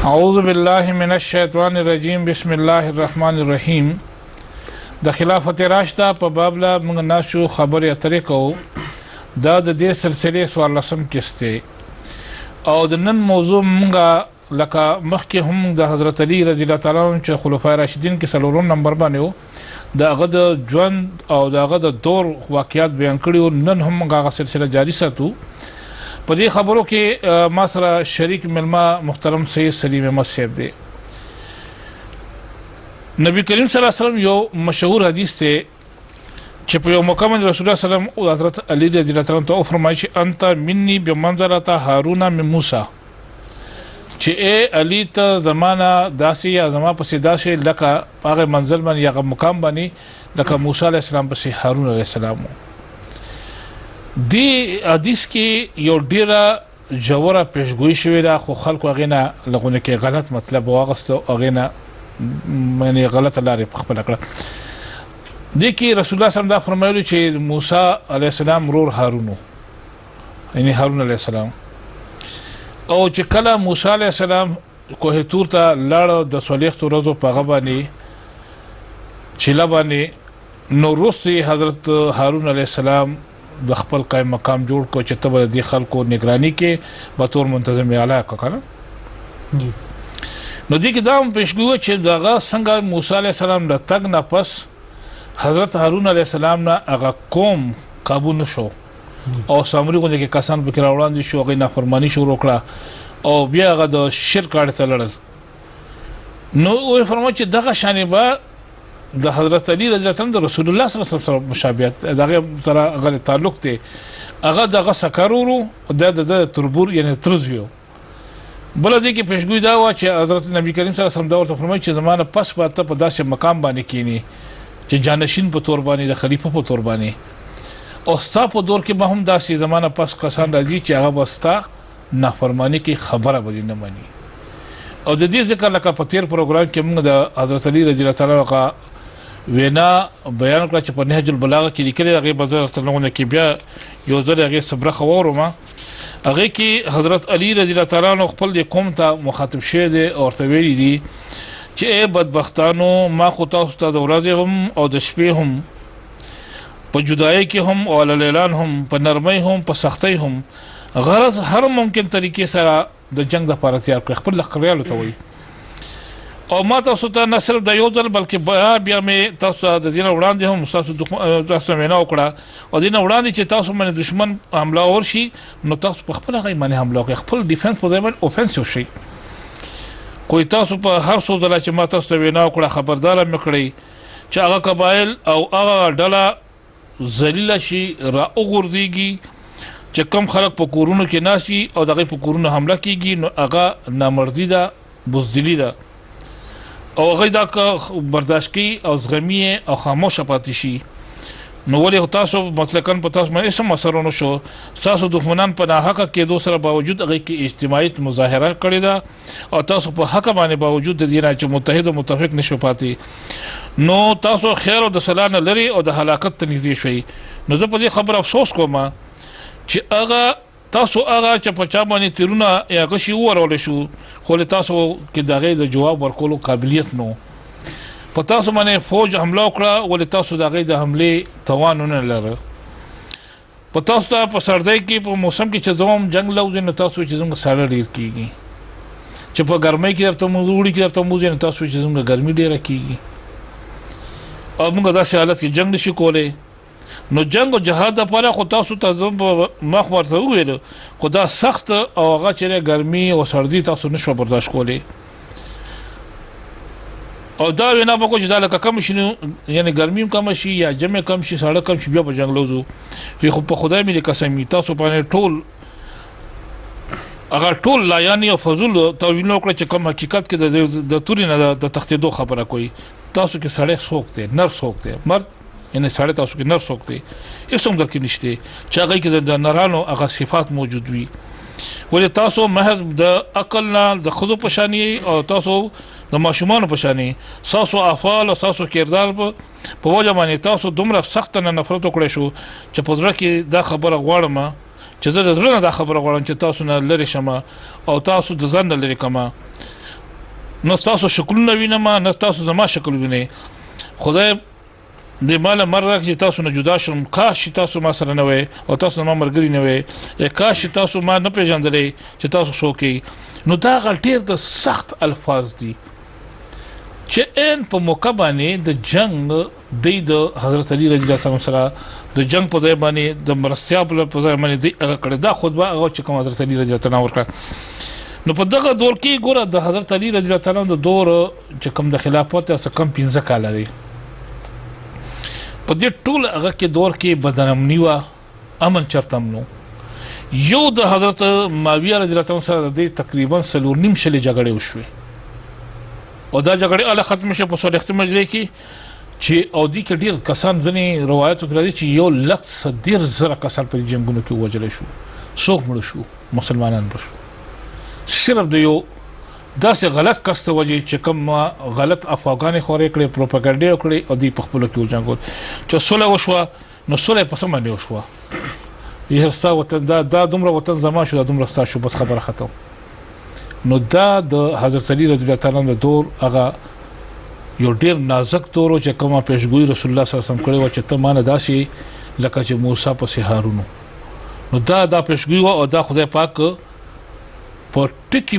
اعوذ باللہ من الشیطان الرجیم بسم اللہ الرحمن الرحیم د خلافت راشدہ په باب لا موږ ناشو خبرې اترې کوو دا د دې سلسلې 14 قسط دی او د نن موضوع موږ لکه مخکې هم د حضرت علی رضی الله تعالی عنہ چې خلفای راشدین کې 4 نمبر باندې و د هغه د ژوند او د هغه د دور واقعیات بیان کړي او نن هم هغه سلسله جاری ساتو په دې خبرو کې ما سره شریک ملما محترم سید سلیم احمد صاحب دی نبی کریم صلی الله علیه وسلم یو مشهور حدیث ته چې په یو موقع باندې رسول الله صلی الله علیه وسلم او حضرت علی رضی الله تعالی عنہ فرمایي چې انت مني بمنزله هارون من موسی چې اے علی ته زمانہ داسې یا زما پسې داسې لکه هغه منزل باندې یا مقام باندې لکه موسی علیه السلام پسې هارون علیه السلام دی حدیث کې یو ډیره جوړه پیشګوئی شوې ده خو خلکو هغه نه لغونه کې غلط مطلب واغسته هغه نه معنی غلط لارې په خپل کړه د کې رسول الله صلی الله علیه وسلم دا فرمایلی چې موسی علیه السلام رور هارون یعنی هارون علیه السلام او چې کله موسی علیه السلام کوه تور ته لاړ د صلیخت ورځو په غبانی چې لبانی نو روسي حضرت هارون علیه السلام د خپل قائم مقام جوړ کو چې تبه د خلکو نگرانی کې به تور منتظم اعلی کړه جی نو دې کې دا هم پیشګوئی چې دغه څنګه موسی علیه السلام د تګ نه پس حضرت هارون علیه السلام نه هغه قوم قابو نشو او سامری غونډه کې کسان به راوړاندې شو هغه نافرمانی شروع کړه او بیا هغه د شرک اړه تلل نو وی فرمایي چې دغه شانې به د حضرت علی رضی الله عنه د رسول الله صلی الله علیه وسلم مشابهت دغه سره غل تعلق دی هغه دغه سکرورو د تربور یعنی ترزیو بل دې کې پیشګوئی دا و چې حضرت نبی کریم صلی الله علیه وسلم دا ورته فرمایي چې زمانه پس پاته په داسې مقام باندې کینی چې جانشین په تور باندې د خلیفہ په تور باندې او ستا په دور کې به هم داسې زمانه پس کسان راځي چې هغه وستا نافرمانی کې خبره به نه مانی او د دې ذکر لکه په تیر پروګرام کې موږ د حضرت علی رضی الله تعالی عنہ وینا بیان کړ چې په نهج البلاغه کې لیکلي هغه بازار څنګه کې بیا یو ځل هغه صبر خورم هغه کې حضرت علی رضی الله تعالی عنہ خپل د قوم ته مخاطب شه دي او ورته دي چې اے بدبختانو ما خو تاسو ته د ورځې هم او د شپې هم په جدای کې هم او اعلان هم په نرمۍ هم په سختۍ هم غرض هر ممکن طریقې سره د جنگ د لپاره تیار کړ خپل لخريالو ته وي او ما تاسو ته نه صرف د یو ځل بلکې بیا مې تاسو د دین وړاندې هم تاسو وینا وکړه او دین وړاندې چې تاسو باندې دشمن حمله ورشي نو تاسو په خپل غي باندې حمله کوي خپل ډیفنس په ځای باندې اوفنسیو شي کوئی تاسو په هر څو ځله چې ما تاسو وینا وکړه خبردار مې کړی چې هغه قبایل او هغه ډله ذلیل شي را وګرځيږي چې کم خلک په کورونو کې ناشي او دغه په کورونو حمله کیږي نو هغه نامردی ده بزدلی ده او هغه دا برداشت کی او زغمی او خاموش پاتې شي نو ولې تاسو مسلکن په تاسو باندې سم اثرونه شو تاسو دښمنان په ناحقه کې دوسر باوجود هغه کې اجتماعي مظاهره کړې ده او تاسو په حق باندې باوجود د دې نه چې متحد او متفق نشو پاتې نو تاسو خیر او د سلام لري او د هلاکت ته نږدې شئ نو زه په دې خبر افسوس کوم چې هغه تاسو هغه چې په چا باندې تیرونه یا غشي ورول شو خو له تاسو کې دغه د جواب ورکولو قابلیت نو په تاسو باندې فوج حمله وکړه ولې تاسو دغه د حمله توان نه لره په تاسو په سردای کې په موسم کې چې زوم جنگ لوز نه تاسو چې زموږ سره ډیر کیږي چې په ګرمۍ کې درته موږ کې درته موږ نه تاسو چې زموږ ګرمي ډیر کیږي او موږ داسې حالت کې جنگ نشو کولای نو جنگ او جهاد لپاره خو تاسو ته زم مخ ورته ویل خو دا سخت او هغه چې ګرمي او سردی تاسو نشو برداشت کولای او دا وینا به کو چې دا لکه کم شي یعنی ګرمي کم شي یا جمع کم شي ساړه کم شي بیا په جنگ لوزو خو په خدای مې قسم تاسو باندې ټول اگر ټول لا یعنی او فضل تویل نو کړ چې کوم حقیقت کې د توري نه د تختیدو خبره کوي تاسو کې سړی سوکته نر سوکته مرد یعنی سړی تاسو کې نر سوکته هیڅ هم درکې نشته چې هغه کې د نرانو هغه صفات موجود وي ولې تاسو محض د عقل نه د خود پشانی او تاسو د ماشومان پشانی تاسو افعال او تاسو کردار په وجه باندې تاسو دومره سخت نه نفرت وکړئ شو چې په ځکه کې دا خبره غواړم چې زه د زړه دا خبره غواړم چې تاسو نه لری شمه او تاسو د ځان لری کما نو تاسو شکلونه وینم نه تاسو زما شکل وینئ خدای د مال مرګ چې تاسو نه جدا شوم کاش تاسو ما سره نه وای او تاسو ما مرګري نه وای کاش تاسو ما نه پیژندلې چې تاسو څوک نو دا ډیر د سخت الفاظ دي چې ان په موقع باندې د جنگ د حضرت علي رضی الله عنه سره د جنگ په ځای باندې د مرستیا په ځای باندې دی هغه کړه دا خطبه هغه چې کوم حضرت علي رضی الله عنه ورکړه نو په دغه دور کې ګوره د حضرت علي رضی الله عنه د دور چې کوم د خلافت څخه کم 15 کال لري په دې ټول هغه کې دور کې بدنامنی و امن چرتم نو یو د حضرت معاویه رضی الله عنه سره د تقریبا 3.5 شلې جګړې وشوي او دا جګړې اله ختم شي په صلح مجلس کې چې او دي کې ډیر کسان ځنې روایتو کړی چې یو لک 100,000 کسان په جنگونو کې وژل شو څوک مړ شو مسلمانان مړ شو صرف د یو داسې غلط کس ته وجه چې کوم غلط افغاني خورې کړې پروپاګاندا وکړي او دی په خپل کې وجنګول چې صلح وشوه نو صلح په سم باندې وشوه یې ستا وطن دا دومره وطن زما شو دومره ستا شو بس خبره ختم نو دا د حضرت علي رضی الله تعالی عنہ دور هغه یو ډیر نازک دور چې کومه پیشګوئی رسول الله صلی الله علیه وسلم کړی و چې ته مان داسي لکه چې موسی په هارون نو دا پیشګوئی او دا خدای پاک په ټکی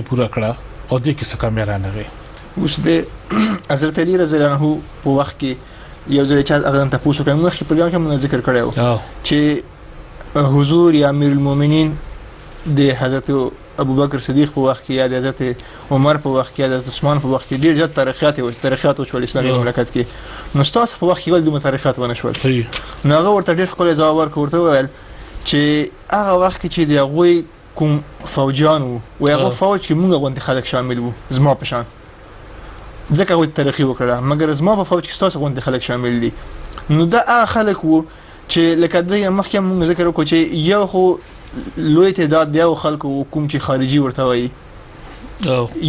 پورا کړه او دې کې څه کامیابانه غي اوس د حضرت علي رضی الله عنه په وخت کې یو ځل چې هغه ته پوښتنه کوم چې په پروګرام کې مونږ ذکر کړو چې حضور یا امیر المؤمنین د حضرت ابوبکر صدیق په وخت کې یا د حضرت عمر په وخت کې یا د حضرت عثمان په وخت کې ډیر زیات تاریخات او اسلامي مملکت کې نو تاسو په وخت کې ول د تاریخات ونه شول نو هغه ورته ډیر خپل ځواب ورکړ ویل چې هغه وخت کې چې د غوي کوم فوجان و هغه فوج کې موږ غونډه خلک شامل وو زما په شان ځکه وي تاریخي وکړه مګر زما په فوج کې تاسو غونډه خلک شامل دي نو دا هغه خلک وو چې لکه د مخکې موږ ذکر وکړو چې یو خو لوی تعداد دی خلکو کوم چې خارجي ورته وایي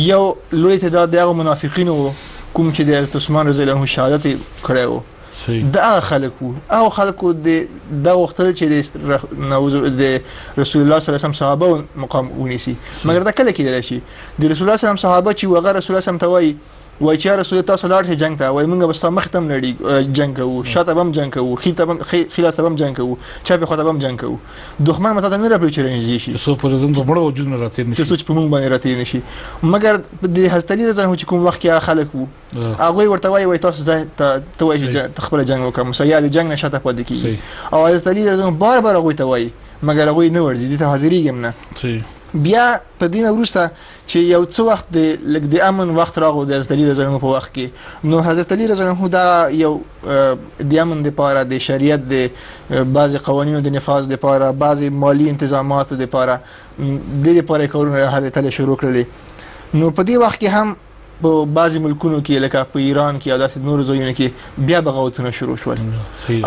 یو لوی تعداد دی منافقین وو کوم چې د عثمان رضی الله عنه شهادت کړو دا خلکو او خلکو د وختل چې د رسول الله صلی الله علیه وسلم صحابه مقام ونیسي مګر دا کله کېدل شي د رسول الله صلی الله علیه وسلم صحابه چې وغه رسول الله صلی الله علیه وسلم توي وای چې رسول الله صلی الله علیه وسلم جنگ ته وای موږ بس مختم لړی جنگ کوو شاته بم جنگ کوو خلاص بم جنگ کوو چا په خدای بم جنگ کوو دښمن مته نه راپېچ رنځي شي سو پر زم په مړو وجود نه راتیر نشي چې په موږ باندې راتیر نشي مګر د حضرت علي رضی الله عنه چې کوم وخت کې خلک وو هغه ورته وای تاسو ته وای چې خپل جنگ وکړم مسیا د جنگ نشاته پد کی او حضرت علي رضی الله عنه بار هغه ته وای مګر هغه نه ورځي ته حاضرېږم نه بیا په دینه وروسته چې یو څو وخت د امن وخت راغو د حضرت علي رضی الله عنه په وخت کې نو حضرت علي رضی الله عنه دا یو د امن لپاره د شریعت د بعض قوانینو د نفاذ لپاره بعض مالی انتظامات لپاره د لپاره کارونه حل تل شروع کړل نو په دې وخت کې هم په بعض ملکونو کې لکه په ایران کې او داسې نور ځایونو کې بیا بغاوتونه شروع شول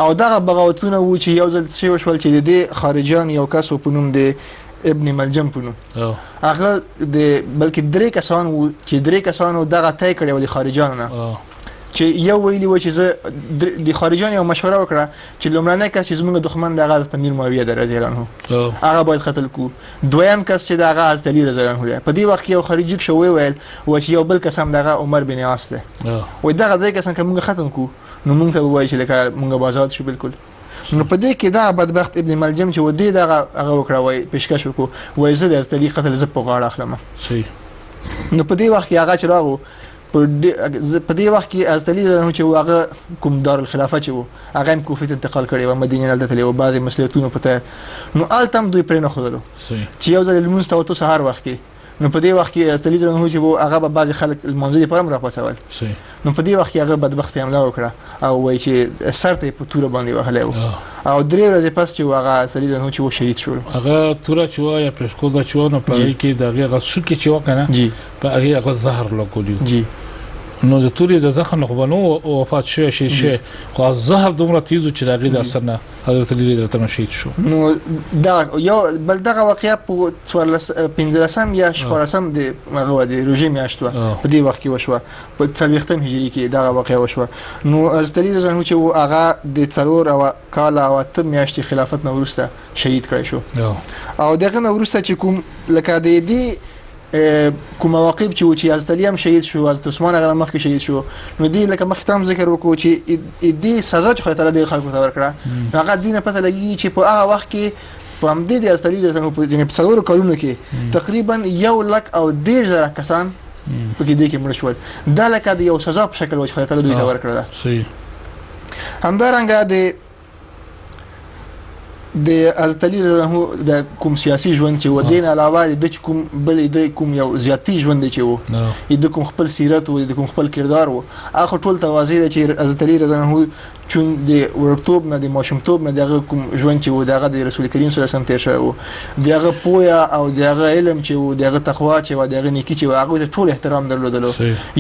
او دغه بغاوتونه و چې یو ځل شول چې د خارجيان یو کس په نوم د ابن ملجم پونو هغه د بلکې درې کسان وو چې درې کسانو دغه تای کړی و د خارجانو نه چې یو ویلی و چې زه د خارجانو یو مشوره وکړه چې لومړنی کس چې زموږ دښمن د حضرت امیر معاویه دی رضی الله عنه هغه باید قتل کو دویم کس چې د حضرت علي رضی الله عنه دی په دې وخت کې یو خارجي شو ویل و چې یو بل کس هم دغه عمر بن عاص دی و دغه درې کسان که موږ ختم کو نو موږ ته وایي چې لکه موږ آزاد شو بالکل نو په دې کې دا بدبخت ابن ملجم چې ودی دا هغه وکړه وای پیشکش وکړو وای زه د طریق قتل ز په غاړه اخلم نو په دې وخت کې هغه چراغو په دې وخت کې از دلیل نه چې هغه کوم دار الخلافه چې وو هغه هم کوفه انتقال کړي و مدینه نه تللی او بعضی مسلمانانو پته نو آلتم دوی پرې نه خدلو چې یو ځل لمونځ ته وته سهار وخت کې نو په دې وخت کې از دلیل نه چې هغه به بعضی خلک المنځ لپاره را پاتول نو په دې وخت کې هغه بدبخت حمله وکړه او وای چې سر ته په توره باندې وهله او درې ورځې پس چې هغه از دلیل نه چې و شهید شو هغه توره چې یا پرشکو دا چې نو په کې دغه سکه چې وکنه په هغه زهر لګولیو جی نو د توري د زخم خو بنو وفات شي خو زهر دومره تیزو چې راغی د اثر نه حضرت علي رضی الله عنه شهید شو نو دا یو بل دغه واقعیا په 15 یا 14 د هغه د رژیم میاشتو په دې وخت کې وشو په 40 هجری کې دغه واقعیا وشو نو حضرت علي رضی الله عنه چې هغه د څلور او کال او تر میاشتې خلافت نه ورسته شهید کړی شو او دغه نه ورسته چې کوم لکه د دې کوم مواقف چې حضرت علي هم شهید شو، حضرت عثمان هغه مخکې شهید شو، نو دی لکه مخکې تام ذکر وکړو چې دې سزا چې خدای تعالی د خلکو ته ورکړه هغه دینه پته لګي چې په هغه وخت کې په همدې د حضرت علي په څلورو کلونو کې تقریبا 1,10,000 کسان پکې دې کې مړ شول. دا لکه د یو سزا په شکل چې خدای تعالی دوی ته ورکړه. صحیح. همدارنګه د حضرت علي د کوم سیاسي ژوند چې و دین علاوه د کوم بل د کوم یو زیاتی ژوند چې و د کوم خپل سیرت او د کوم خپل کردار و هغه ټول توازی د چې حضرت علي رضی الله عنه چون د ورکتوب نه د ماشومتوب نه دغه کوم ژوند چې و دغه د رسول کریم صلی الله علیه وسلم تیر شوی و دغه پویا او دغه علم چې و دغه تقوا چې و دغه نیکی چې و هغه ته ټول احترام درلودلو.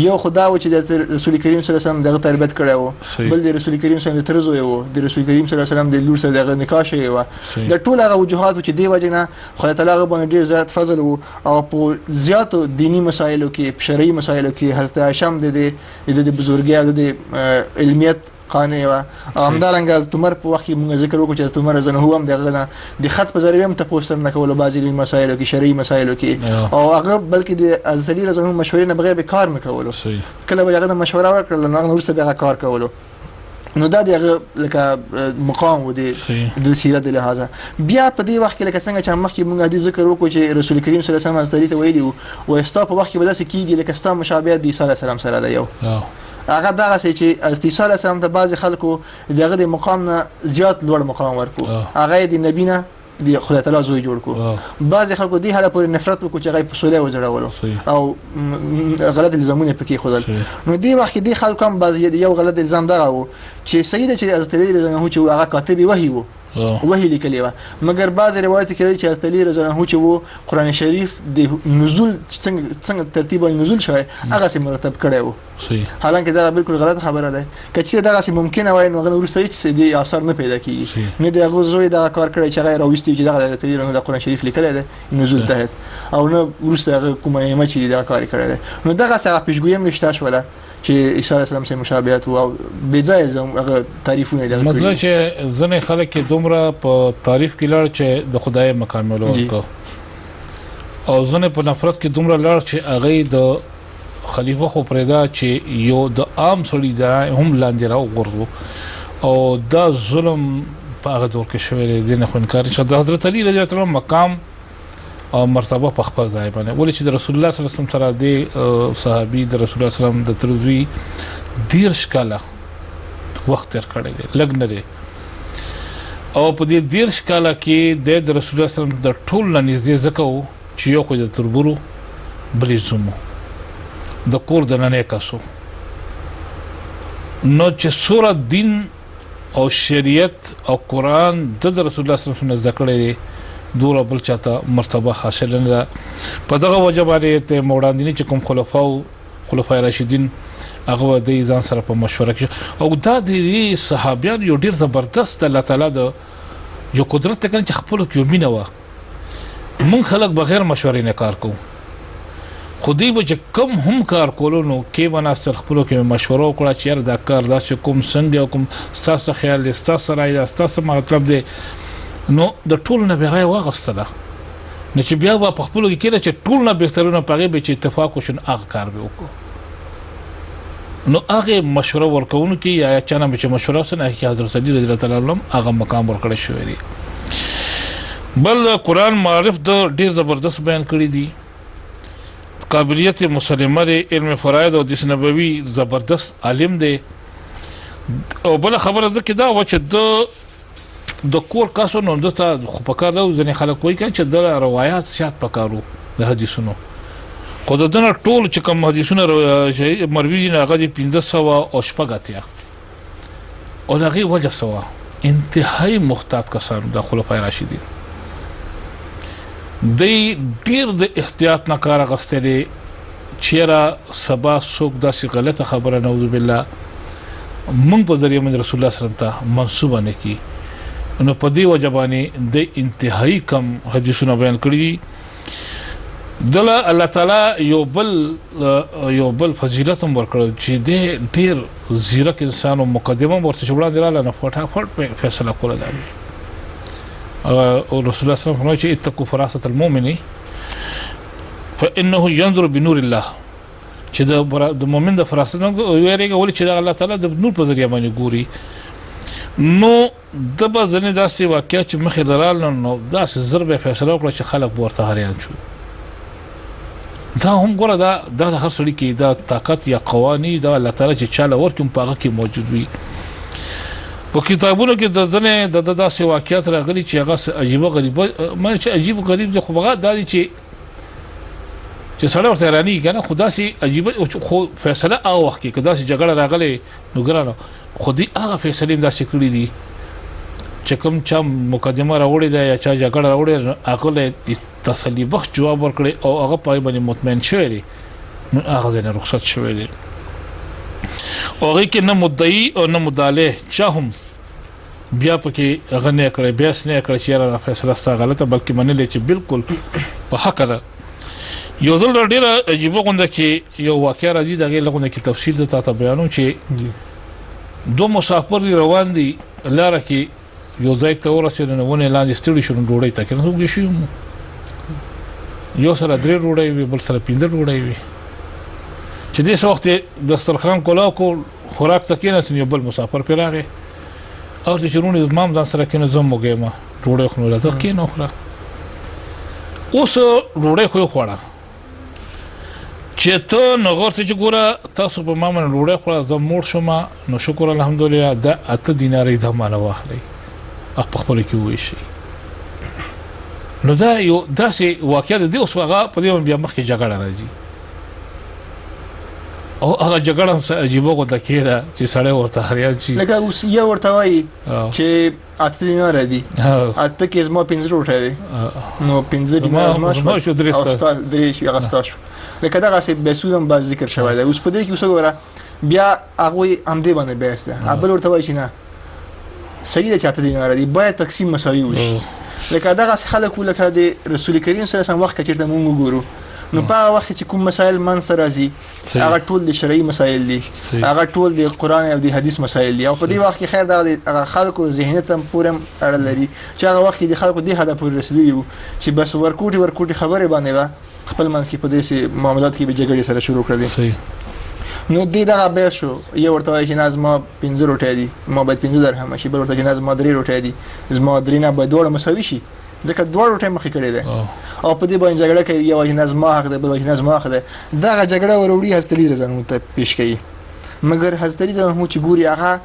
یو خدا و چې د رسول کریم صلی الله علیه وسلم دغه تربیت کړی و، بل د رسول کریم صلی الله علیه وسلم ترزو و، د رسول کریم صلی الله علیه وسلم د لور سره دغه نکاح شوی و. د ټول هغه وجوهات چې دی وجنه خدای تعالی باندې ډیر زیات فضل و او په زیاتو دینی مسایلو کې شرعي مسایلو کې حضرت عائشہ د بزرګي او د علمیت قانې و. همدارنګه حضرت عمر په وخت کې موږ ذکر وکړو چې حضرت عمر رضی الله عنه هم دغه د خط په ذریعه هم تاسو نه کول بعضی مسایلو کې شرعي مسایلو کې او هغه بلکې د حضرت علي رضی الله عنه مشورې نه بغیر به کار نه کولو. کله به هغه مشوره ورکړل نو هغه ورسته به کار کولو. نو دا دغه لکه مقام و د سیرت د لحاظه. بیا په دې وخت کې لکه څنګه چې مخکې موږ د ذکر وکړو چې رسول کریم صلی الله علیه وسلم حضرت علي ته ویلي و استا په وخت کې به داسې کیږي لکه ستا مشابهت د عیسی علیه السلام سره ده. یو هغه دغه چې عیسی علیه السلام ته بعض خلکو دغه د مقام نه زیات لوړ مقام ورکو، هغه د نبی نه د خدای تعالی زوی جوړ کو. بعض خلکو دې حاله پورې نفرت وکړو چې هغه په سولې وځړولو او غلط الزامونه پکې خدل. نو دې وخت کې دې خلکو هم بعض یو غلط الزام دغه و چې سید چې حضرت علي رضی الله عنه چې هغه کاتب وحی و وحی لیکلی و، مګر بعض روایت کې چې حضرت علي رضی الله عنه چې و قران شریف د نزول څنګه ترتیب نزول شوی هغه سم مرتب کړی و. حالانکه دا بالکل غلط خبره ده. کچې دغه سم ممکنه وای نو هغه ورسته هیڅ دې اثر نه پیدا کیږي. نه دغه زوی دا کار کړی چې هغه راوستي چې دغه حضرت علي رضی الله قران شریف لیکلی ده نزول تحت او نه ورسته هغه کومه چې دا کار کړی ده. نو دغه څه پیشګویی نشته شوله چې عیسی علیه السلام سره مشابهت او بې ځای هغه تعریفونه لري. مطلب چې ځنې خلک دومره په تعریف کې لړ چې د خدای مقام ولور او ځنې په نفرت کې دومره لړ چې هغه د خلیفہ خو پرېدا چې یو د عام سړي دا هم لاندې راو غورځو او دا ظلم په هغه دور کې شوی دی. نه خو انکار نشته د حضرت علي رضی الله عنه مقام او مرتبه په خپل ځای باندې ولې چې د رسول الله صلی الله علیه وسلم سره د صحابي د رسول الله صلی الله علیه وسلم د ترزوی ډیر شکاله وخت تر کړی دی لګ نه دی او په دې ډیر شکاله کې د رسول الله صلی الله علیه وسلم د ټول نږدې زکو چې یو خو د تربورو بلې زمو د کور د ننې کاسو نو چې سوره دین او شریعت او قران د رسول الله صلی الله علیه وسلم ذکر دی دوره بل چاته مرتبه حاصل نه. په دغه وجه باندې ته موړاندینی چې کوم خلفای راشدین هغه د ځان سره په مشوره کې او دا د صحابیان یو ډیر زبردست الله تعالی د یو قدرت ته چې خپل کې مینه و مونږ خلک بغیر مشورې نه کار کوو خودی به چې کم هم کار کولو نو کې مناستر خپل کې مشوره وکړه چې دا کار دا چې کوم څنګه کوم ستاسو خیال ستاسو راي ستاسو مطلب دی نو د ټول نه بغیر واغستله نه چې بیا په خپل کې کېده چې ټول نه بهترونه پغې به چې اتفاق وشون هغه کار به وکړو نو هغه مشوره ورکوونکو کې یا چانه به چې مشوره سره کې حضرت علي رضی الله عنه هغه مقام ورکړی شوی دی. بل قرآن معرف د ډیر زبردست بیان کړی دی قابلیت مسلمه دی علم فرائض او حدیث نبوي زبردست عالم دی او بل خبره ده کې دا و چې د کور کاسو نو دته خو پکار دا ځنې خلک وایي چې د روایت شات پکارو د حدیثونو خو د دنه ټول چې کوم حدیثونه مروي نه هغه 1500 او شپږاتیا او دغه وجه سوا انتهایی محتاط کسان د خلفای راشدین دی ډیر د احتیاط نه کار غستلې چیرې سبا څوک داسې غلطه خبره نعوذ بالله مونږ په ذریعہ من رسول الله صلی الله علیه وسلم ته منسوبه نه کی نو په دې وجبانی د انتهایی کم حدیثونه بیان کړی دله الله تعالی یو بل فضیلت هم ورکړ چې د ډیر زیرک انسان او مقدمه ورته وړاندې رااله نه فټافټ فیصله کوله دا او رسول الله صلی الله علیه وسلم چې اتقوا فراسه المؤمن فانه ينظر بنور الله چې د مؤمن د فراست نه ویریږي ولې چې الله تعالی د نور په ذریعہ باندې ګوري نو د بزنه داسې واقعیا چې مخې درال نو داسې ضربه فیصله وکړه چې خلک ورته حیران شو دا هم ګوره دا هر څړي کې دا طاقت یا قوانین دا الله تعالی چې چاله ورکوم پاغه کې موجود وي په کتابونو کې د ځنه د داسې واقعیت راغلي چې هغه عجیب غریب ما چې عجیب غریب خو بغا د چې سړی ورته حیراني کنه خدا سي عجیب خو فیصله او وخت کې کدا سي جګړه راغلي نو ګرانو خو دې هغه فیصله دا شکړې دي چې کوم چا مقدمه راوړې ده یا چا جګړه راوړې هغه تسلی بخش جواب ورکړي او هغه پای باندې مطمئن شوی دی نو هغه نه رخصت شوی دی او هغه کې نه مدعي او نه مداله چا هم بیا پکې هغه نه کړی بیا نه کړی چې را فیصله ستا غلطه بلکې منلې چې بالکل په حق ده یو ځل ډیره عجیب غونډه کې یو واقعیا راځي دغه لغونه کې تفصیل د تاسو بیانوم چې دو مسافر روان دي لاره کې یو ځای ته ورسېدل نو ونه لاندې ستړي شو ډوډۍ ته کنه وګورئ شو یو سره درې ډوډۍ وي بل سره پنځه ډوډۍ وي چې دې وخت دسترخوان کولا کو خوراک تکینه یو بل مسافر پیراغه او چې شرونه امام ځان سره کینه زم وګېما ډوډۍ خو نه راځه کینه خوره اوس ډوډۍ خو خوړه چې ته نغور څه ګوره تاسو په مامن ډوډۍ خوړه زم موړ شوم نو شکر الحمدلله دا 8 دینار د مانه واخلي خپل کې وې شي نو دا یو داسې واقعیا د اوس هغه په دې بیا مخکې جګړه راځي او هغه جګړه هم عجیب غوډه کېده چې سړی ورته حیران شي لکه اوس یو ورته وایي چې 8 دینار دي اته کې زما 15 روټه نو 15 دینار زما شو درې شي هغه ستاسو لکه دا غاسي به سودم باز ذکر شوی دی اوس په دې کې اوس وګوره بیا هغه هم دې باندې بهسته ابل ورته وایي چې نه صحیح ده چې 8 دینار دي باید تقسیم مساوي وشي لکه دا غاسي خلک ولکه د رسول کریم صلی الله علیه وسلم وخت کې چیرته مونږ وګورو نو په وخت چې کوم مسائل من سره راځي هغه ټول د شرعي مسائل دي هغه ټول د قران او د حدیث مسائل دي او په دې وخت کې خیر دا خلکو ذهنیت هم پوره اړه لري چې هغه وخت کې د خلکو د هدف پورې رسیدلی وو چې بس ورکوټي خبره باندې خپل منځ کې په دې معاملات کې به جګړې سره شروع کړې نو دې دا به شو یو ورته وایي چې نازم 15 روټه دي ما باید 15 درهم شي بل ورته چې نازم 3 روټه دي زما درې نه به دوړه مساوي شي ځکه دوړ ټیم مخې کړی دی او په دې باندې جګړه کوي یو جناز ما حق دی بل جناز ما حق دی دا جګړه وروړي هستلی رضانو ته پیش کوي مګر هستلی رضانو چې ګوري هغه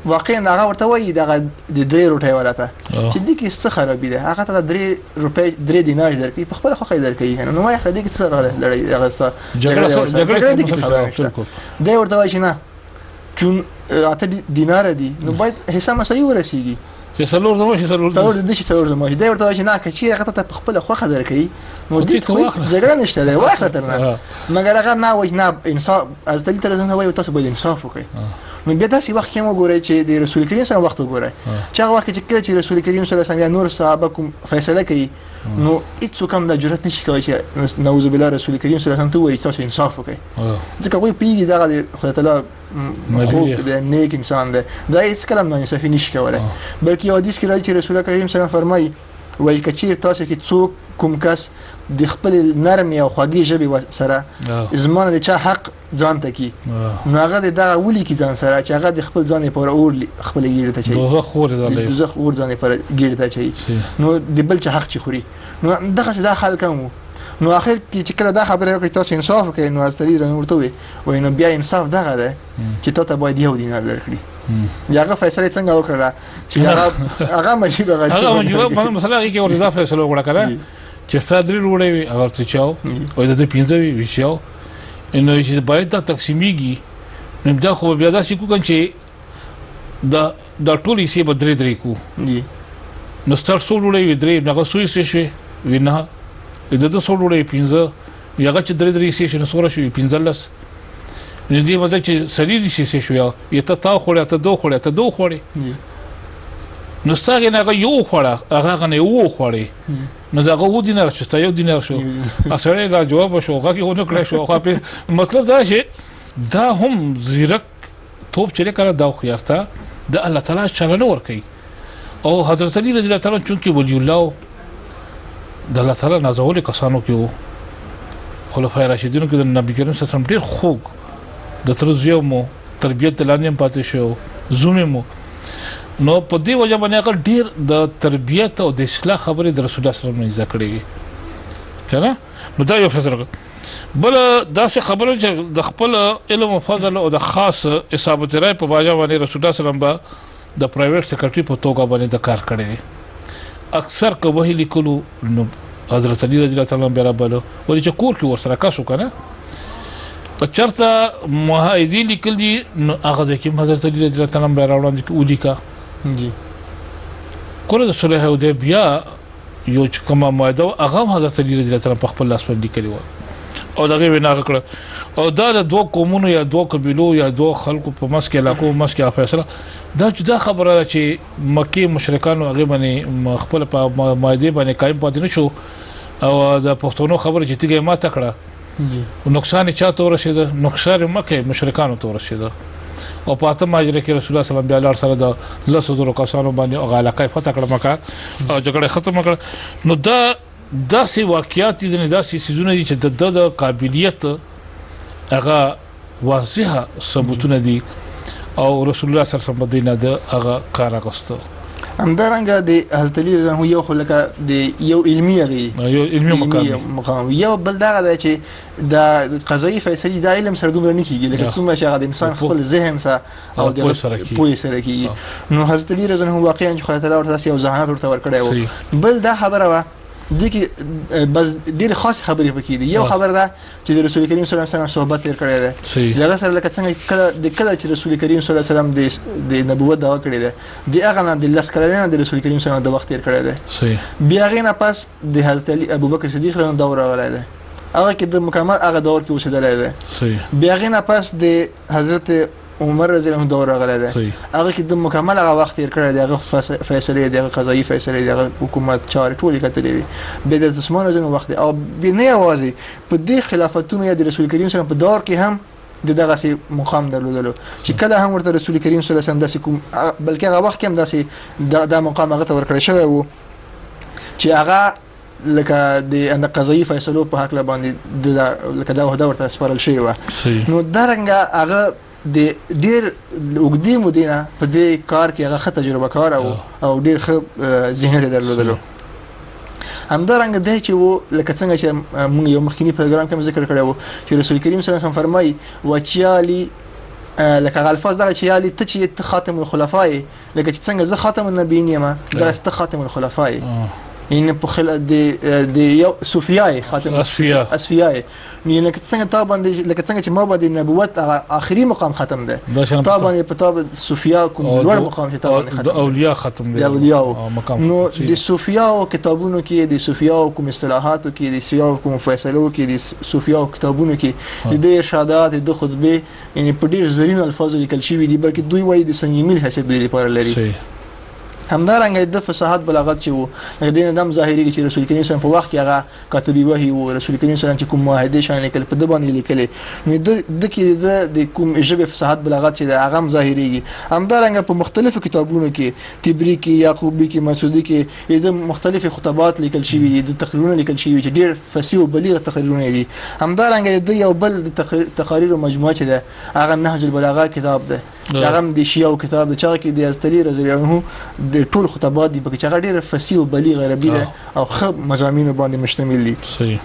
واقعا هغه ورته وایي دغه د 3 روټه ولاته چې دې کې څه خرابې ده هغه ته 3 روپۍ 3 دینار درکې په خپل خو درکې نو ما یې دې کې څه لړۍ هغه جګړه دې کې خبره دی ورته وایي چې نه چون 8 دینار دي نو باید حساب مساوي ورسیږي چې سلور زموږ سلور د شي سلور زموږ دی ورته چې نه کچې هغه ته په خپل خوخه درکې نو دې جګړه نشته دی واخله ترنه مګر هغه نه وای نه انصاف از دلیل تر نه وای تاسو باید انصاف وکړئ نو بیا داسې وخت کې مو ګورئ چې د رسول کریم سره وخت وګورئ چې هغه وخت چې کله چې رسول کریم صلی الله علیه وسلم یا نور صحابه کوم فیصله کوي نو هیڅ کوم د جرأت نشي کوي چې نعوذ بالله رسول کریم صلی الله علیه وسلم ته وایي تاسو انصاف وکړئ ځکه وایي پیږي دا د خدای تعالی خو د نیک انسان دی دا هیڅ کلام نه انصافي نشي کولای بلکې یو حدیث کې راځي چې رسول کریم صلی الله علیه وسلم فرمایي وایي کچیر تاسو کې څوک کوم کس د خپل نرم او خوږی ژبه سره زمانه د چا حق ځان ته کی نو هغه د ولي کی ځان سره چې هغه د خپل ځان په اور خپل ګیړه ته چي دوزخ اور ځان په ګیړه ته چي نو د بل چا حق چي خوري نو دغه دا حل کوم نو اخر کې چې کله دا خبره وکړي تاسو انصاف وکړئ نو استری ورته وي نو بیا انصاف دغه ده چې تاسو باید یو دینار درکړي یاغه فیصله څنګه وکړه چې هغه مجيب هغه مثلا هغه کې ورته فیصله وکړه کړه چې صدري روړې وي هغه ته چاو او د 15 وی شاو نو چې باید دا تقسیمېږي نو دا خو بیا دا چې کوم چې دا ټول یې په درې کو نو ستر سوړې وي درې هغه سوي شي وینه د سوړې 15 هغه چې درې شي نو سوره شي 15 نو دې مده چې سړي شي شي یو ته خوړه ته دوه خوړه نو ستاره نه یو خوړه هغه نه یو خوړه نو دا غو دینار چې یو دینار شو اصله دا جواب شو هغه کې ونه کړی شو خو مطلب دا چې دا هم زیرک توپ چې کړه دا خو یاسته د الله تعالی چلنه ور کوي او حضرت علی رضی الله تعالی چونکی ولی الله د الله تعالی نازول کسانو کې وو خلفای راشدینو کې د نبی کریم صلی الله علیه وسلم ډیر خوږ د تر زیو مو تربیت لاندې پاتې شو زومه مو نو په دې وجه باندې هغه ډیر د تربیت او د اصلاح خبرې د رسول الله صلی الله علیه وسلم نه ذکر کړي کنه نو دا یو فزر بل دا څه خبره چې د خپل علم او فضل او د خاص اصابت رائے په باجا باندې رسول الله صلی الله علیه وسلم د پرایویټ سیکریټری په توګه باندې د کار کړی اکثر کوه لیکلو نو حضرت علی رضی الله تعالی عنہ برابر ولې چې کور کې ورسره کاسو کنه په چرته معاهدین لیکل دي نو هغه د کوم حضرت علی رضی الله تعالی عنہ راوړاندې کې ولیکا جی کله د صلح حدیبیه یو چې کومه معاهده هغه حضرت علی رضی الله تعالی په خپل لاس باندې لیکلی و او دغه وینا کړ او دا د دوه قومونو یا دوه قبیلو یا دوه خلکو په مسکه علاقو مسکه فیصله دا جدا خبره ده چې مکی مشرکانو هغه باندې خپل په معاهده باندې قائم پاتې نشو او د پښتونو خبره چې تیګه ما تکړه نقصان چا ته ورسېده نقصان مکه مشرکانو ته ورسېده او پاته ماجره کې رسول الله صلی الله علیه وسلم سره د لسو کسانو باندې غاله فتح کړه مکه او جګړه ختم کړه نو دا سي واقعیات دي دا سي سيزونه دي چې د قابلیت هغه واضحه ثبوتونه دي او رسول الله صلی الله علیه وسلم دینه د هغه کار غوښتو همدارنګه د حضرت علی رضی الله یو خلک د یو علمي مقام یو بل دغه دی چې د قضایي فیصله د علم سره دومره نه کیږي لکه څومره چې هغه د انسان خپل ذهن سره او د پوهې سره کیږي نو حضرت علی رضی الله واقعا چې خدای تعالی ورته یو ذهانت ورته ورکړی و بل دا خبره و دي کې بس ډېر خاص خبرې پکې دي یو خبر ده چې د رسول کریم صلی الله علیه وسلم صحبت تیر کړی دی دغه سره لکه څنګه کله چې رسول کریم صلی الله علیه وسلم د نبوت دعوا کړې ده د هغه نه د لاس کړنه د رسول کریم صلی الله علیه وسلم د وخت تیر کړی دی بیا غینه پس د حضرت علی ابوبکر صدیق رضی الله عنه دور راغلی دی هغه کې د مکمل هغه دور کې اوسېدلی دی بیا غینه پس د حضرت عمر رضی الله عنه دور راغلی دی هغه کې د مکمل هغه وخت تیر کړی دی هغه فیصله دی هغه قضایي فیصله دی هغه حکومت چارې ټولې کتلې وي به د عثمان رضی الله وخت او به نه یوازې په دې خلافتونو یا د رسول کریم صلی الله علیه وسلم په دور کې هم دغه سي مقام درلودلو چې کله هم ورته رسول کریم صلی الله علیه وسلم داسې کوم بلکې هغه وخت کې هم داسې د مقام هغه ته ورکړی شوی وو چې هغه لکه د قضایي فیصلو په حق باندې لکه دا وحده ورته سپارل شوی و نو درنګه هغه د ډیر وګدي مدینه په دې کار کې هغه ښه تجربه کار او ډیر ښه ذهنیت درلودلو همدارنګه دی چې و لکه څنګه چې موږ یو مخکینی پروګرام کې ذکر کړی و چې رسول کریم صلی الله علیه وسلم فرمایي وچیالي لکه الفاظ دغه چې یالي ته چې خاتم الخلفاء لکه چې څنګه زه خاتم النبیین یم دا ست خاتم الخلفاء این په خل د یو صوفیای خاتم اصفیای یعنی څنګه تا باندې لکه څنګه چې ما باندې نبوت اخري مقام ختم ده تا باندې په تاب صوفیا کوم لوړ مقام چې تا باندې ختم اولیاء ختم دي اولیاء نو د صوفیا کتابونو کې د صوفیا کوم اصطلاحاتو کې د صوفیا کوم فیصلو کې د صوفیا کتابونو کې د ارشادات د خطبه یعنی په ډیر زرین الفاظ لیکل شوی دي بلکې دوی وایي د سنگیمیل حیثیت دوی لپاره لري همدارنګه د فصاحت بلاغت چې وو د دین ادم ظاهري چې رسول کریم صلی الله علیه وسلم په وخت کې هغه کاتبي وحي او رسول کریم صلی الله علیه وسلم چې کوم معاهده شان لیکل په د باندې لیکل نو د کې د کوم ژبه فصاحت بلاغت چې د هغه ظاهري همدارنګه په مختلفو کتابونو کې تبری کې یعقوبی کې مسعودی کې د مختلف خطبات لیکل شوی دي د تقریرونه لیکل شوی چې ډیر فصیح او بلیغ تقریرونه دي همدارنګه د یو بل تقاریر مجموعه چې ده هغه نهج البلاغه کتاب ده هغه د شیعه کتاب د چا کې د حضرت علی رضی الله عنه د ټول خطبات دی په چې هغه ډیر فصیح او بلیغ عربي ده او خب مضامین باندې مشتمل دي صحیح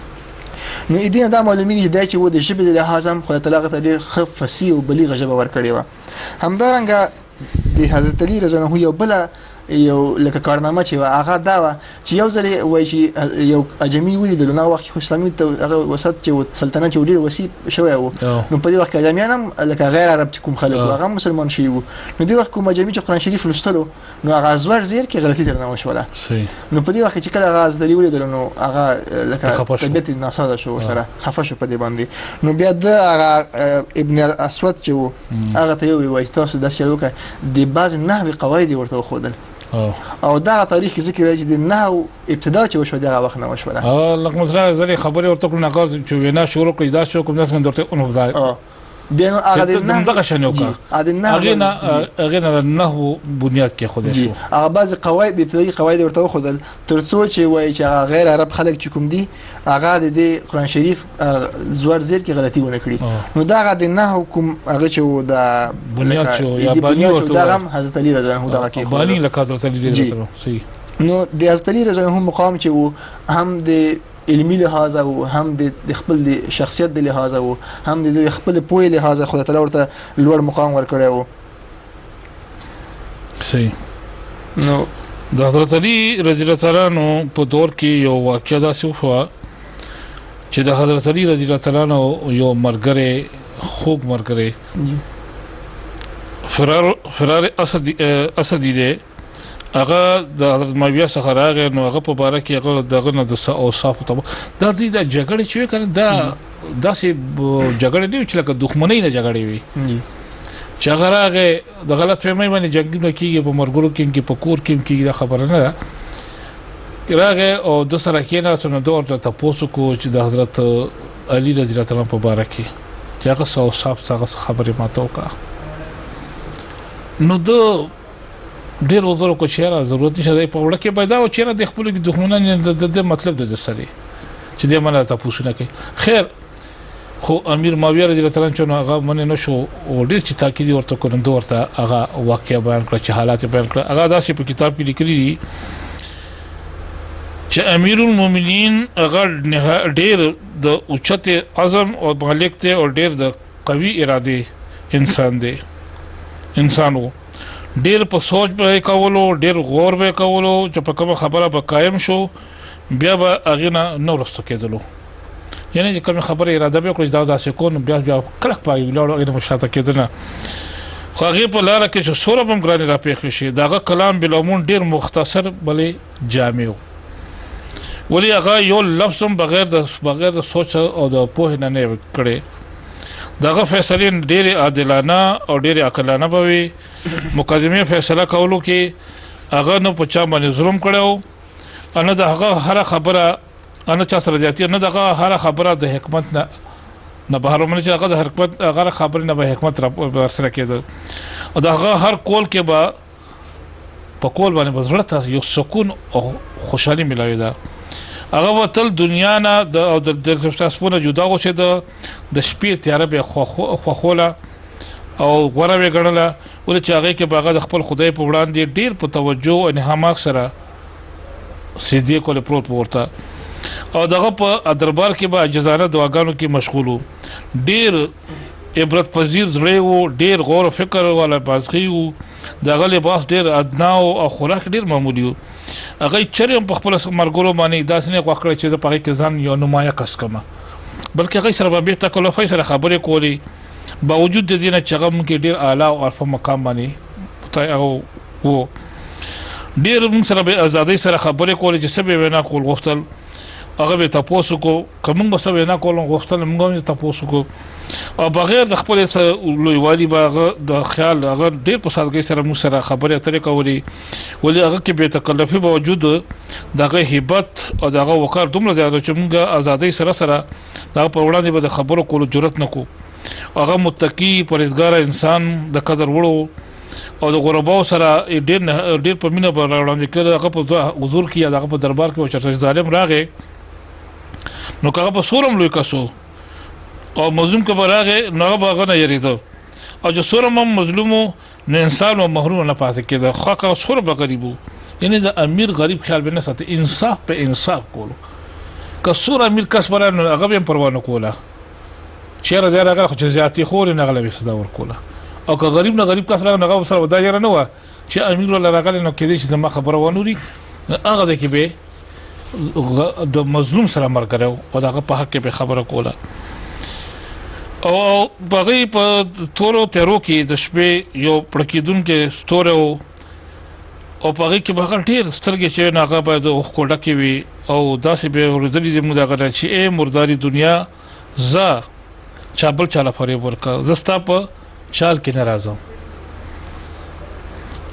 نو اې دا معلومیږي چې د چې و د ژبې د لحاظ هم خدای تعالی ته ډیر خب فصیح او بلیغ ژبه ورکړې و همدارنګه د حضرت علی رضی الله عنه یو بل یو لکه کارنامه چې هغه دا و چې یو ځل وای چې یو اجمی ولیدل نو وخت خو اسلامي هغه وسط چې سلطنت چې ډیر وسیع شوی و نو په دې وخت کې اجمیان هم لکه غیر عرب کوم خلک هغه مسلمان شي وو نو دې وخت کوم اجمی چې قرآن شریف لوستلو نو هغه ازور زیر کې غلطي ترنه وشوله نو په دې وخت چې کله هغه ځل ولیدل نو هغه لکه طبيعت ناسازه شو سره خفه شو په دې باندې نو بیا د هغه ابن الاسود چې هغه ته یو وای تاسو د شلوکه د بعض نحوی قواعد ورته خودل او دا تاریخ کې ذکر راځي د نحو ابتدا چې وشو دغه وخت نه وشوله لکه مثلا زری خبري ورته کړو نه چې وینا شروع کړی دا شو کوم څنګه درته اونو ځای بیا نو هغه د نه دغه شنو کا هغه نه بنیاد کې خو دې شو هغه بعض قواعد ابتدایي قواعد ورته خودل تر څو چې وایي چې هغه غیر عرب خلک چې کوم دي هغه د قرآن شریف زوړ زیر کې غلطي ونه کړي نو دا هغه د نه حکم هغه چې د بنیاد شو یا بانی ورته دا هم حضرت علی رضی الله عنه دغه کې بانی لکه حضرت علی رضی الله صحیح نو د حضرت علی رضی الله عنه مقام چې هم د علمي لحاظ او هم د خپل د شخصیت د لحاظ او هم د خپل پوهې لحاظ خدای تعالی ورته لوړ مقام ورکړی وو صحیح نو د حضرت علی رضی الله تعالی عنہ په دور کې یو واقعه داسې وشوه چې د حضرت علی رضی الله تعالی عنہ یو مرګره خوږ مرګره فرار اسدی دی هغه د حضرت معاویه څخه راغی نو هغه په باره کې هغه دغه نه د اوصاف ته دا د جګړې چې کنه دا داسې جګړې دی چې لکه دښمنۍ نه جګړې وي چې هغه راغی د غلط فهمۍ باندې جنګونه کېږي په مرګرو کې په کور کې کېږي دا خبره نه ده راغی او د سره کېناست نو د ورته تپوس کو چې د حضرت علی رضی الله تعالی په باره کې چې هغه اوصاف څخه خبرې ماته وکړه نو د ډیر وزرو کو چیرې ضرورت نشته په وړه کې پیدا او چیرې د خپل دښمنان د مطلب د سره چې د منه تاسو نه کوي خیر خو امیر معاویه رضی الله تعالی عنہ هغه منه نشو او ډیر چې تاکید ورته کوند ورته هغه واقعیا بیان کړ چې حالات بیان کړ هغه داسې په کتاب کې لیکلي دي چې امیر المؤمنین هغه ډیر د اوچته عزم او مالک ته او ډیر د قوي اراده انسانو ډیر په سوچ به کولو ډیر غور به کولو چې په کومه خبره به قائم شو بیا به هغه نه ورسته کېدلو یعنی چې کومه خبره اراده به کړی دا داسې کو نو بیا کلک پای ولاړو هغه مشاته کېدنه خو هغه په لار کې چې سوره بم ګرانی را پیښ شي داغه کلام بلومون ډیر مختصر بلې جامع ولی هغه یو لفظ بغیر د سوچ او د پوهه نه کړي داغه فیصله ډیر عادلانه او ډیر عقلانه بوي مقدمه فیصله کولو کې هغه نو په چا باندې ظلم کړو ان د هغه هر خبره ان چا سره جاتي نه دغه هر خبره د حکمت نه بهر من چې هغه د حکمت هغه خبره نه به حکمت را سره کېده او دغه هر کول کې به په کول باندې بزړه یو سکون او خوشحالي ملوي ده هغه وتل دنیا نه د تاسو جدا غوښه د شپې تیار به خوخوله او غوړه به ګڼله ولې چې هغه کې باغ د خپل خدای په وړاندې ډیر په توجه او انهماک سره سیدی کول پروت ورته او دغه په دربار کې به جزانه دعاګانو کې مشغولو ډیر عبرت پذیر زړه وو ډیر غور او فکر والا بازخي وو دغه لباس ډیر ادنا او خوراک ډیر معمولی وو هغه چرېم په خپل مرګورو باندې داسې نه غوښکړي چې په هغه کې ځان یو نمایا کس کما بلکې هغه سره به تکلفي سره خبرې کولی باوجود د دې نه چې هغه مونږ ډیر اعلی او عرفه مقام باندې او وو ډیر موږ سره به ازادۍ سره خبرې کولې چې سبب وینا کول غوښتل هغه به تاسو کو کوم به سبب وینا کول غوښتل موږ تاسو کو او بغیر د خپل لویوالي باغ د خیال هغه ډیر په سادګۍ سره موږ سره خبرې اترې کولې ولې هغه کې به تکلفي باوجود دغه هیبت او دغه وقار دومره زیاته چې موږ ازادۍ سره دا په وړاندې به د خبرو کولو جرأت نکو هغه متقی پرهیزګار انسان د قدر وړو او د غرباو سره ډیر په مینه وړاندې کړ هغه په حضور کې هغه په دربار کې او چې ظالم راغی نو هغه په سورم لوی کسو او مظلوم کې راغی نو هغه نه یریدو او چې سورم مظلومو نه انسان او محروم نه پاتې کېده خو سور به غریبو یعنی د امیر غریب خیال به نه ساتي انصاف په انصاف کولو که سور امیر کس برانو هغه به پروا نه کوله چیرې دا هغه چې زیاتی خور نه غلبي صدا ور کوله او که غریب نه غریب کس راغی هغه سره ودا یره نه و چې امیر ولا راغلی نو کې دې چې ما خبره ونوري هغه د کې به د مظلوم سره مرګره او دغه په حق کې به خبره کوله او بغي په تورو تیرو کې د شپې یو پړکیدون کې ستوره او بغي کې بغیر ډیر سترګې چې نه هغه باید خوړه کې وي او داسې به ورزلي دې موږ هغه چې اے مرداري دنیا ز چابل چاله فریب ورکا زستا په چال کې ناراضم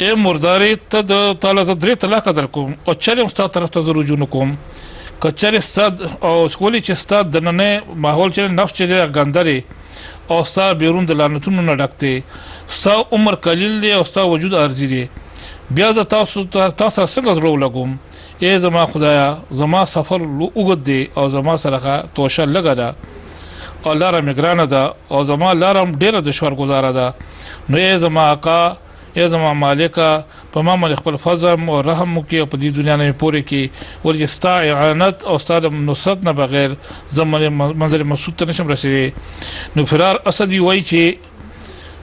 اے مرداري ته د تعالی ته درې طلاق در کوم او چرېم ستا طرف ته رجوع نکوم کچره ستاد او سکولي چې ستاد د نن ماحول چې نفس چې ګندري او ستا بیرون د لعنتونو نه ډک دی ستا عمر قلیل دی او ستا وجود عارضي دی بیا د تاسو څنګه زړه ولګوم ای زما خدایا زما سفر اوږد دی او زما سره توشه لږه ده او لاره مې ګرانه ده او زما لاره هم ډېره دشوارګزاره ده نو ای زما آقا ای زما مالکه په ما باندې خپل فضل او رحم وکړي او په دې دنیا نه مې پورې کړي ولې ستا اعانت او ستا د نصرت نه بغیر زه منزل مقصود ته نشم رسېدی نو فرار اسد وایي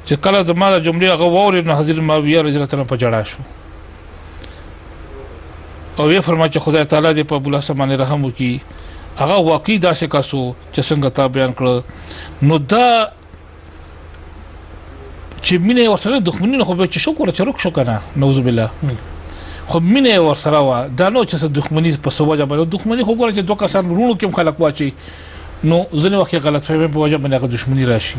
چې کله زما د جملې هغه واورېد نو حضرت معاویه رضی الله تعالی په ژړا شو او وی فرمایي چې خدای تعالی دې په ابوالحسن باندې رحم وکړي هغه واقعي داسې کس و چې څنګه تا بیان کړه نو دا چې مینه ورسره دښمني نه خو به چې شو کوله چې روک شو که نه نعوذ بالله خو مینه ورسره وه دا نه چې څه دښمني په څه وجه باندې دښمني خو ګوره چې دوه کسان وروڼو کې هم خلک واچوي نو ځینې وخت کې غلط فهمۍ په وجه باندې هغه دښمني راشي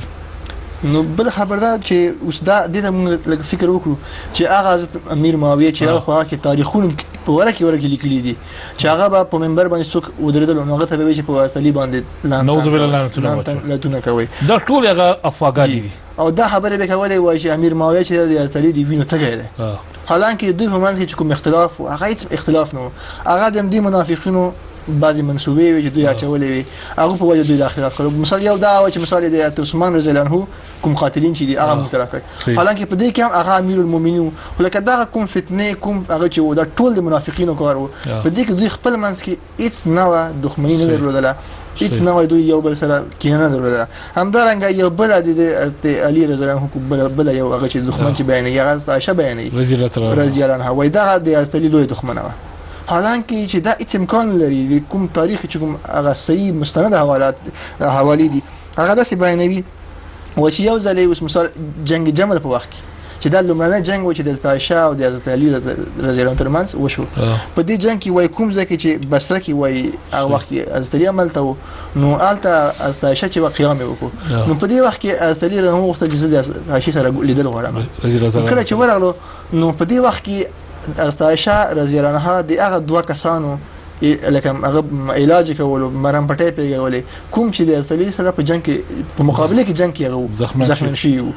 نو بل خبردار چې اوس دا دې ته موږ لږ فکر وکړو چې هغه حضرت امیر معاویه چې هغه په هغه کې تاریخونه په ورکې لیکلي دي چې هغه به په منبر باندې څوک ودرېدل نو هغه ته به وایي چې په واسطلي باندې نعوذ بالله لعنتونه کوي دا ټول هغه افواګانې دي او دا خبره به کولای وای چې امیر معاویه چې د واسطلي دی وینو تګی دی حالانکه دوی په منځ کې کوم اختلاف و هغه هیڅ اختلاف نه هغه د دې منافقینو بعضی منسوبې وي چې دوی اچولې وي هغه په وجه دوی د اختلاف کړو مثال یو دا و چې مثال د عثمان رضی الله عنه کوم قاتلین چې دي هغه مترافق حالانکه په دې کې هم هغه امیر المؤمنین ولکه دا کوم فتنه کوم هغه چې دا ټول د منافقینو کار و په دې کې دوی خپل منځ کې هیڅ نه دښمنی نه درلودله هیڅ نه دوی یو بل سره کینه نه درلوده همدارنګه یو بل د علي رضی الله عنه بل یو هغه چې دښمن چې بیانوي هغه عائشه بیانوي رضی الله عنها وای دا د اصلي لوی دښمنه وه حالانکه چې دا هیڅ امکان لري د کوم تاریخ چې کوم هغه صحیح مستند حوالې دي هغه داسې بیانوي و چې یو ځل اوس مثال جنگ جمل په وخت کې چې دا لومړنی جنگ و چې د حضرت عایشه او د حضرت علي رضی الله عنه ترمنځ وشو په دې جنگ کې وای کوم ځای کې چې بصره کې وای هغه وخت کې حضرت علي عملته نو هلته حضرت عایشه چې قیام وکړو نو په دې وخت کې حضرت علي رحمه الله غوښتل چې زه د عایشې سره لیدل غواړم کله چې ورغلو نو په دې وخت کې حضرت عایشه رضی الله عنها د هغه دوه کسانو لکه هغه علاج کولو مرهم پټۍ پیږولې کوم چې د حضرت علي سره په جنگ کې په مقابله کې جنگ کې هغه زخمي شوي وو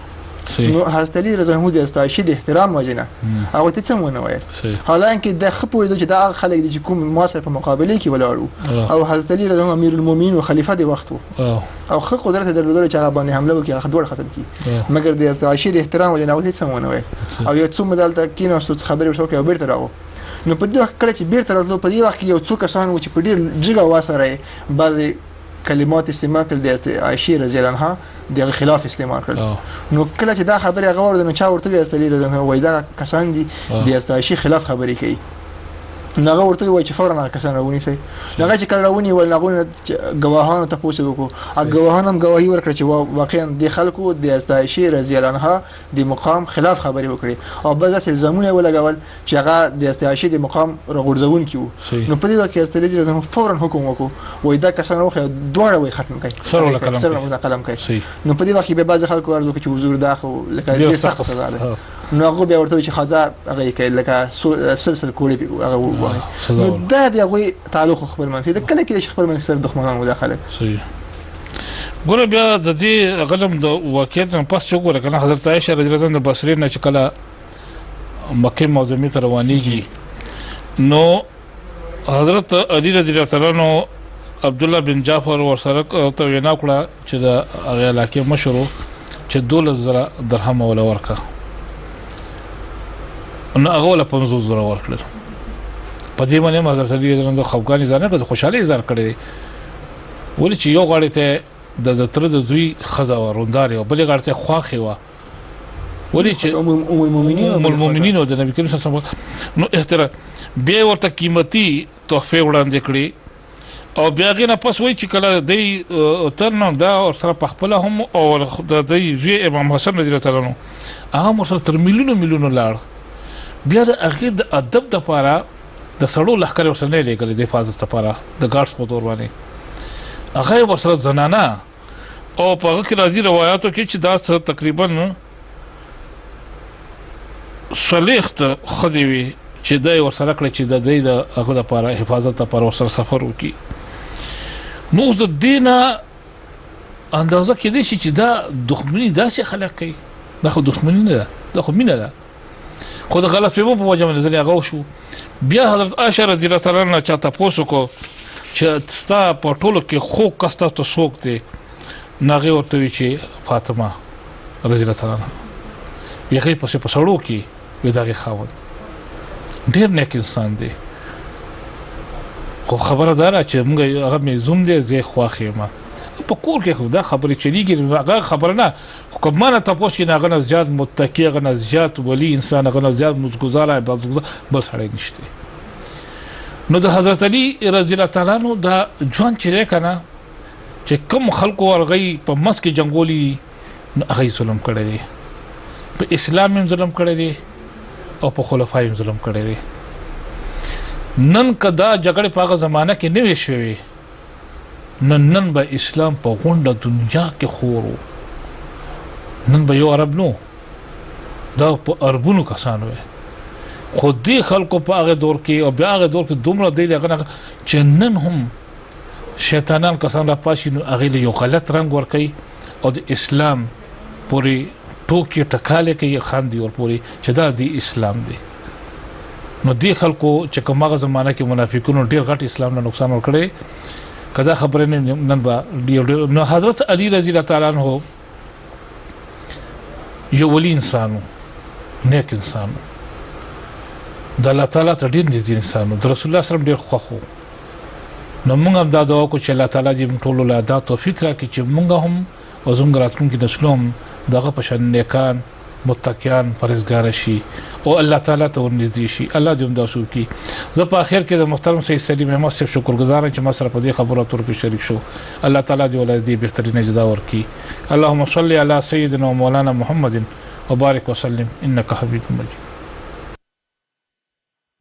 نو حضرت علي رضی الله عنه د حضرت عایشې د احترام وجنه هغه ته څه ونه ویل حالانکه د خپو چې دا خلک دي چې کوم ما سره په مقابله کې ولاړو او حضرت علي رضی الله عنه امیر المؤمنین او خلیفہ د وخت او خو قدرت درلودل چې هغه باندې حمله وکړي هغه دوړ ختم کړي مګر د حضرت عایشې د احترام وجنه هغه څه ونه ویل او یو څو مدالته کینو څه خبرې وشو کې بیرته راغو نو په دې وخت کله چې بیرته راتلو په دې وخت کې یو څو کسان و چې په ډېر جګه واسره بعضې کلمات استعمال کړل د عایشې رضی الله عنها د خلاف استعمال کړل نو کله چې دا خبره هغه ورته نو چا ورته ویل رضی الله عنه وای دا کسان دي د عایشې خلاف خبرې کوي نغه ورته وای چې فورا کسان راونیسي نغه چې کله راونی ول نغه غواهان ته پوښتنه وکړو ا غواهان هم غواهی ورکړي چې واقعا د خلکو د عایشې رضی الله عنها د مقام خلاف خبرې وکړي او بعض الزامونه ولګول چې هغه د عایشې د مقام رغورځون کیو نو په دې وخت کې استلیج رحمه فورا حکم وکړو وای دا کسان خو دوړه وای ختم کړي سره قلم کړي نو په دې وخت کې به بعض خلکو ورته چې حضور داخو لکه دې سخت سزا ده نو هغه به ورته چې خزا هغه کوي لکه سلسله کوړي هغه نو دا د هغوی تعلق خپل منفي د کله کې خپل منفي سره دښمنان مداخله صحیح ګوره بیا د دې غزم د واقعیت نه پس چې ګوره کنه حضرت عایشه رضی الله عنها د بصرې نه چې کله مکه معظمې ته روانېږي نو حضرت علي رضی الله عنه عبد الله بن جعفر ورسره ته وینا کړه چې د هغه علاقې مشرو چې 12000 درهم ولا ورکا نو هغه ولا 50000 ورکړل په دې باندې حضرت علي رضی الله عنه خوګانی ځانه د خوشحالي اظهار کړی ولې چې یو غاړه ته د تر د دوی خزا وروندار او بلې غاړه ته خواخي و ولې چې ام المؤمنین او د نبی کریم صلی الله علیه وسلم نو احترام به ورته قیمتي تحفه وړاندې کړی او بیا غینه پس وای چې کله د ترنو دا سره په خپل هم او د دې امام حسن رضی الله عنه هغه مرسل تر میلیونو لاړ بیا د هغه د ادب د لپاره د سړو لخر ورسره نه لګل د حفاظت لپاره د ګارډز په تور باندې هغه ورسره زنانه او په هغه کې راځي روایتو کې چې دا تقریبا صلیخت خدیوي چې دای ورسره کړ چې د دې د هغه لپاره حفاظت لپاره ورسره سفر وکړي نو د دینه اندازه کې دي چې دا دښمنی داسې خلک کوي دا خو دښمنی نه ده دا خو مینه ده خو د غلط فهمو په وجه باندې ځنې هغه شو بیا حضرت عائشہ رضی الله تعالی عنها چاته پوښتنه کو چې ستا په ټولو کې خو کستا ته څوک دی ناغه ورته وی چې فاطمه رضی الله تعالی عنها یې په سړو کې وی دغه خاوند ډیر نیک انسان دی خو خبره داره چې موږ هغه مې زوم دی زه خواخې ما په کور کې خو دا خبرې چلیږي هغه خبره نه خو کمانه تاسو کې نه غنځ زیات متکی غنځ زیات ولی انسان غنځ زیات مزګزار بل سړی نشته نو د حضرت علی رضی الله تعالی عنہ دا ځوان چې کنه چې کوم خلکو ورغی په مس کې جنگولي هغه ظلم کړی دی په اسلام هم ظلم کړی دی او په خلفای هم ظلم کړی دی نن کدا جګړه په هغه زمانہ کې نه وی شوی نن به اسلام په غونډه دنیا کې خورو نن به یو عرب نو دا په عربونو کسانو خو دې خلکو په هغه دور کې او بیا هغه دور کې دومره دی لغه چې نن هم شیطانان کسان را پاشي نو هغه له یو غلط رنگ ور کوي او د اسلام پوری ټوکی ټکاله کوي خاندي اور پوری چې دا دی اسلام دی نو دې خلکو چې کومه زمانہ کې منافقونو ډیر غټ اسلام نه نقصان ور کړی کدا خبره نن با نو حضرت علی رضی الله تعالی عنہ یو ولی انسانو نیک انسانو د الله تعالی ته ډیر نږدې انسانو د رسول الله صلی الله علیه وسلم ډیر خوښو نو موږ هم دا دعا کو چې الله تعالی دې ټول له دا توفیق راکړي چې موږ هم او زموږ راتلونکي نسلوم دغه په شان نیکان متقیان پرهیزګار شي او الله تعالی ته ورنږدې شي الله دې هم دا وکړي زه په اخر کې د محترم سید سلیم احمد صاحب شکرګزار یم چې ما سره په دې خبرو اترو کې شریک شو الله تعالی دې ولادي بهترین جزا ورکړي اللهم صل علی سیدنا مولانا محمد وبارک وسلم انك حمید مجید